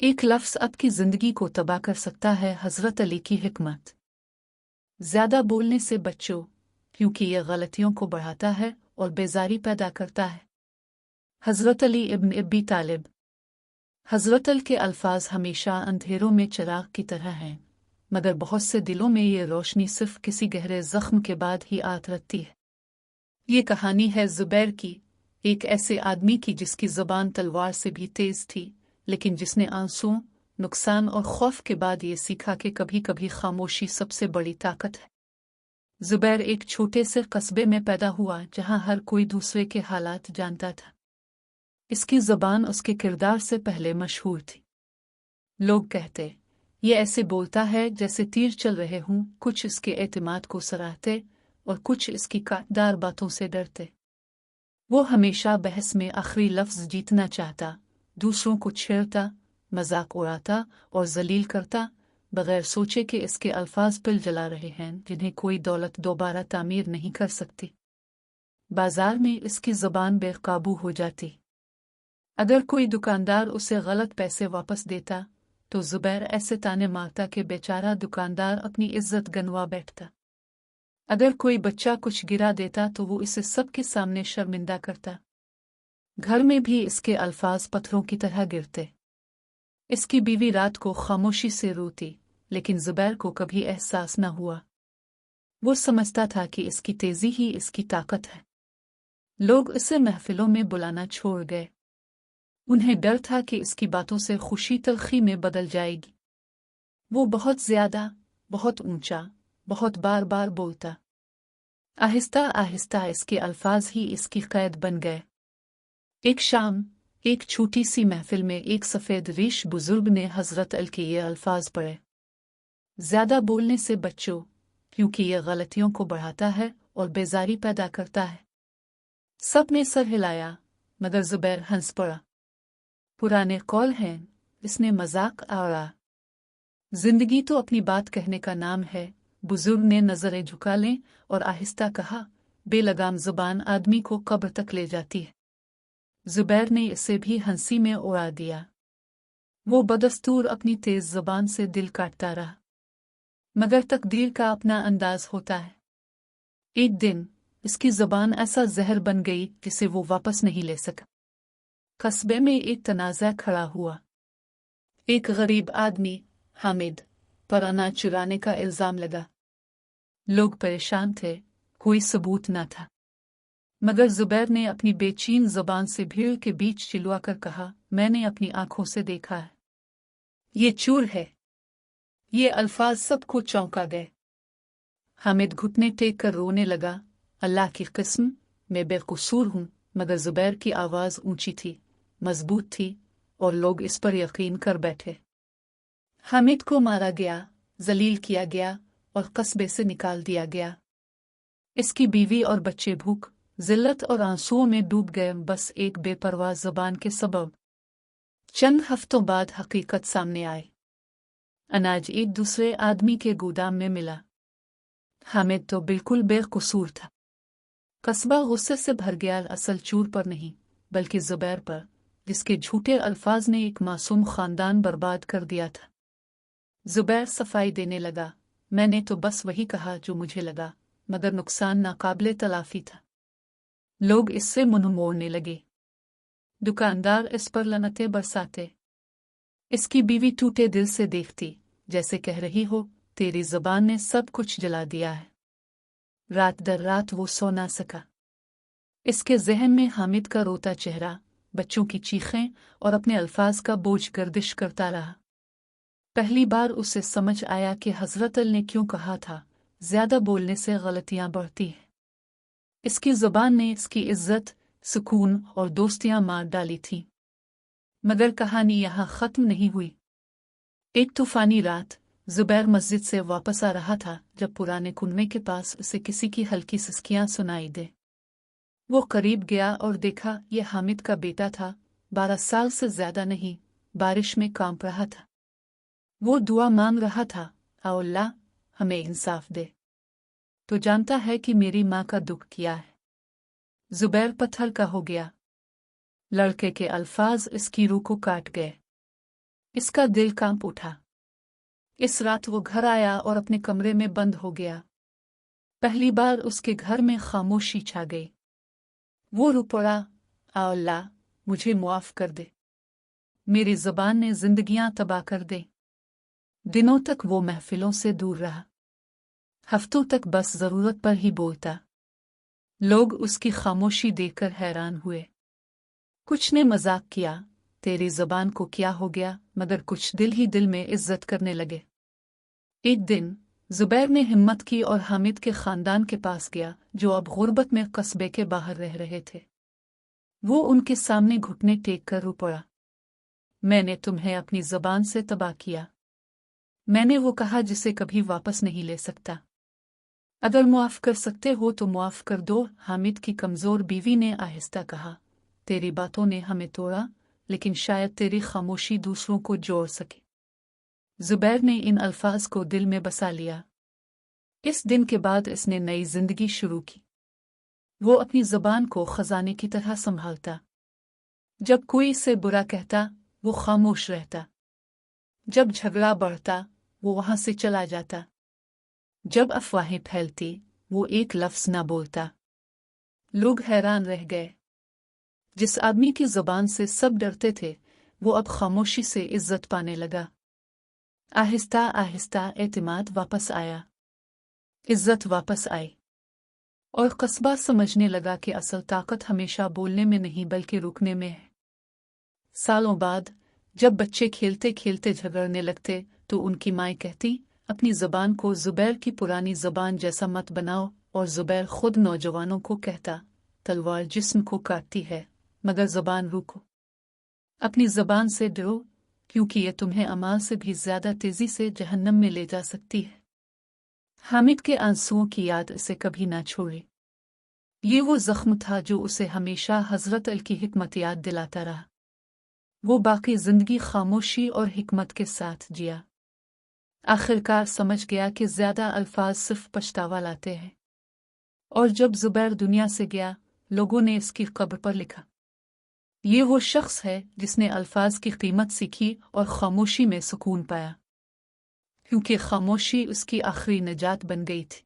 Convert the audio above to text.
एक लफ्ज़ आपकी ज़िंदगी को तबाह कर सकता है। हज़रत अली की हिकमत। ज़्यादा बोलने से बचो, क्योंकि यह गलतियों को बढ़ाता है और बेजारी पैदा करता है। हज़रत अली इब्न अबी तालिब। हज़रत अली के अल्फाज हमेशा अंधेरों में चिराग की तरह हैं, मगर बहुत से दिलों में ये रोशनी सिर्फ किसी गहरे ज़ख्म के बाद ही आ उतरती है। ये कहानी है ज़ुबैर की, एक ऐसे आदमी की जिसकी ज़बान तलवार से भी तेज़ थी, लेकिन जिसने आंसुओं, नुकसान और खौफ के बाद ये सीखा कि कभी कभी खामोशी सबसे बड़ी ताकत है। ज़ुबैर एक छोटे से कस्बे में पैदा हुआ जहां हर कोई दूसरे के हालात जानता था। इसकी ज़बान उसके किरदार से पहले मशहूर थी। लोग कहते, ये ऐसे बोलता है जैसे तीर चल रहे हों। कुछ इसके एतमाद को सराहते और कुछ इसकी काटदार बातों से डरते। वो हमेशा बहस में आखिरी लफ्ज़ जीतना चाहता, दूसरों को छेड़ता, मजाक उड़ाता और जलील करता, बगैर सोचे कि इसके अल्फाज पिल जला रहे हैं जिन्हें कोई दौलत दोबारा तामीर नहीं कर सकती। बाजार में इसकी ज़बान बेकाबू हो जाती। अगर कोई दुकानदार उसे गलत पैसे वापस देता तो ज़ुबैर ऐसे ताने मारता कि बेचारा दुकानदार अपनी इज्जत गंवा बैठता। अगर कोई बच्चा कुछ गिरा देता तो वो इसे सबके सामने शर्मिंदा करता। घर में भी इसके अल्फाज पत्थरों की तरह गिरते। इसकी बीवी रात को खामोशी से रोती, लेकिन ज़ुबैर को कभी एहसास न हुआ। वो समझता था कि इसकी तेज़ी ही इसकी ताकत है। लोग इसे महफिलों में बुलाना छोड़ गए। उन्हें डर था कि इसकी बातों से खुशी तलखी में बदल जाएगी। वो बहुत ज़्यादा, बहुत ऊंचा, बहुत बार बार बोलता। आहिस्ता आहिस्ता इसके अल्फाज ही इसकी कैद बन गए। एक शाम एक छोटी सी महफिल में एक सफ़ेद रीश बुजुर्ग ने हज़रत अली के ये अल्फाज पढ़े, ज़्यादा बोलने से बचो, क्योंकि यह गलतियों को बढ़ाता है और बेजारी पैदा करता है। सब ने सर हिलाया, मगर ज़ुबैर हंस पड़ा। पुराने कौल हैं, इसने मजाक आड़ा। जिंदगी तो अपनी बात कहने का नाम है। बुजुर्ग ने नजरें झुका लें और आहिस्ता कहा, बेलगाम जुबान आदमी को कब्र तक ले जाती है। ज़ुबैर ने इसे भी हंसी में उड़ा दिया। वो बदस्तूर अपनी तेज ज़बान से दिल काटता रहा, मगर तकदीर का अपना अंदाज होता है। एक दिन इसकी ज़बान ऐसा जहर बन गई जिसे वो वापस नहीं ले सका। कस्बे में एक तनाज़ा खड़ा हुआ। एक गरीब आदमी हामिद पर अनाज चुराने का इल्ज़ाम लगा। लोग परेशान थे, कोई सबूत न था, मगर ज़ुबैर ने अपनी बेचैन ज़बान से भीड़ के बीच चिल्ला कर कहा, मैंने अपनी आंखों से देखा है, ये चोर है। ये अल्फाज सबको चौंका गए। हामिद घुटने टेक कर रोने लगा, अल्लाह की कसम, मैं बेकसूर हूँ। मगर ज़ुबैर की आवाज़ ऊंची थी, मजबूत थी, और लोग इस पर यकीन कर बैठे। हामिद को मारा गया, जलील किया गया और कस्बे से निकाल दिया गया। इसकी बीवी और बच्चे भूख, जिल्लत और आंसुओं में डूब गए, बस एक बेपरवाह ज़बान के सबब। चंद हफ्तों बाद हकीकत सामने आई। अनाज एक दूसरे आदमी के गोदाम में मिला। हामिद तो बिल्कुल बेकसूर था। कस्बा गुस्से से भर गया, असल चोर पर नहीं, बल्कि ज़ुबैर पर, जिसके झूठे अल्फाज ने एक मासूम खानदान बर्बाद कर दिया था। ज़ुबैर सफाई देने लगा, मैंने तो बस वही कहा जो मुझे लगा, मगर नुकसान नाकाबिले तलाफी था। लोग इससे मुंह मोड़ने लगे। दुकानदार इस पर लनतें बरसाते। इसकी बीवी टूटे दिल से देखती, जैसे कह रही हो, तेरी ज़बान ने सब कुछ जला दिया है। रात दर रात वो सो ना सका। इसके ज़हन में हामिद का रोता चेहरा, बच्चों की चीखें और अपने अल्फाज का बोझ गर्दिश करता रहा। पहली बार उसे समझ आया कि हज़रत अली ने क्यों कहा था, ज़्यादा बोलने से गलतियां बढ़ती हैं। इसकी ज़बान ने इसकी इज्जत, सुकून और दोस्तियां मार डाली थीं। मगर कहानी यहाँ ख़त्म नहीं हुई। एक तूफ़ानी रात ज़ुबैर मस्जिद से वापस आ रहा था जब पुराने कुनबे के पास उसे किसी की हल्की सिसकियां सुनाई दे। वो करीब गया और देखा, यह हामिद का बेटा था, 12 साल से ज़्यादा नहीं, बारिश में कांप रहा था। वो दुआ मांग रहा था, आओ अल्लाह, हमें इंसाफ दे, तो जानता है कि मेरी माँ का दुख क्या है। ज़ुबैर पत्थर का हो गया। लड़के के अल्फाज इसकी रूह को काट गए। इसका दिल कांप उठा। इस रात वो घर आया और अपने कमरे में बंद हो गया। पहली बार उसके घर में खामोशी छा गई। वो रो पड़ा, आ अल्लाह, मुझे मुआफ कर दे। मेरी ज़बान ने जिंदगियां तबाह कर दे। दिनों तक वो महफिलों से दूर रहा। हफ्तों तक बस ज़रूरत पर ही बोलता। लोग उसकी खामोशी देखकर हैरान हुए। कुछ ने मजाक किया, तेरी ज़बान को क्या हो गया, मगर कुछ दिल ही दिल में इज्जत करने लगे। एक दिन ज़ुबैर ने हिम्मत की और हामिद के ख़ानदान के पास गया, जो अब गुर्बत में कस्बे के बाहर रह रहे थे। वो उनके सामने घुटने टेक कर रो पड़ा। मैंने तुम्हें अपनी ज़बान से तबाह किया। मैंने वो कहा जिसे कभी वापस नहीं ले सकता। अगर मुआफ़ कर सकते हो तो मुआफ़ कर दो। हामिद की कमज़ोर बीवी ने आहिस्ता कहा, तेरी बातों ने हमें तोड़ा, लेकिन शायद तेरी खामोशी दूसरों को जोड़ सके। ज़ुबैर ने इन अल्फाज को दिल में बसा लिया। इस दिन के बाद इसने नई जिंदगी शुरू की। वो अपनी ज़बान को खजाने की तरह संभालता। जब कोई इसे बुरा कहता, वो खामोश रहता। जब झगड़ा बढ़ता, वो वहां से चला जाता। जब अफवाहें फैलती, वो एक लफ्ज़ न बोलता। लोग हैरान रह गए। जिस आदमी की ज़बान से सब डरते थे, वो अब खामोशी से इज्जत पाने लगा। आहिस्ता आहिस्ता एतमाद वापस आया, इज्जत वापस आई, और कस्बा समझने लगा कि असल ताकत हमेशा बोलने में नहीं बल्कि रुकने में है। सालों बाद जब बच्चे खेलते खेलते झगड़ने लगते, तो उनकी माएँ कहती, अपनी ज़बान को ज़ुबैर की पुरानी ज़बान जैसा मत बनाओ। और ज़ुबैर खुद नौजवानों को कहता, तलवार जिस्म को काटती है, मगर ज़बान रूह को। अपनी ज़बान से डरो, क्योंकि ये तुम्हें अमाल से भी ज़्यादा तेज़ी से जहन्नम में ले जा सकती है। हामिद के आंसुओं की याद उसे कभी ना छोड़ी। ये वो ज़ख्म था जो उसे हमेशा हज़रत अल की हिकमत याद दिलाता रहा। वो बाकी ज़िंदगी खामोशी और हिकमत के साथ जिया। आखिरकार समझ गया कि ज़्यादा अल्फाज सिर्फ पछतावा लाते हैं। और जब ज़ुबैर दुनिया से गया, लोगों ने इसकी कब्र पर लिखा, ये वो शख्स है जिसने अल्फाज की कीमत सीखी और खामोशी में सुकून पाया, क्योंकि खामोशी उसकी आखिरी निजात बन गई थी।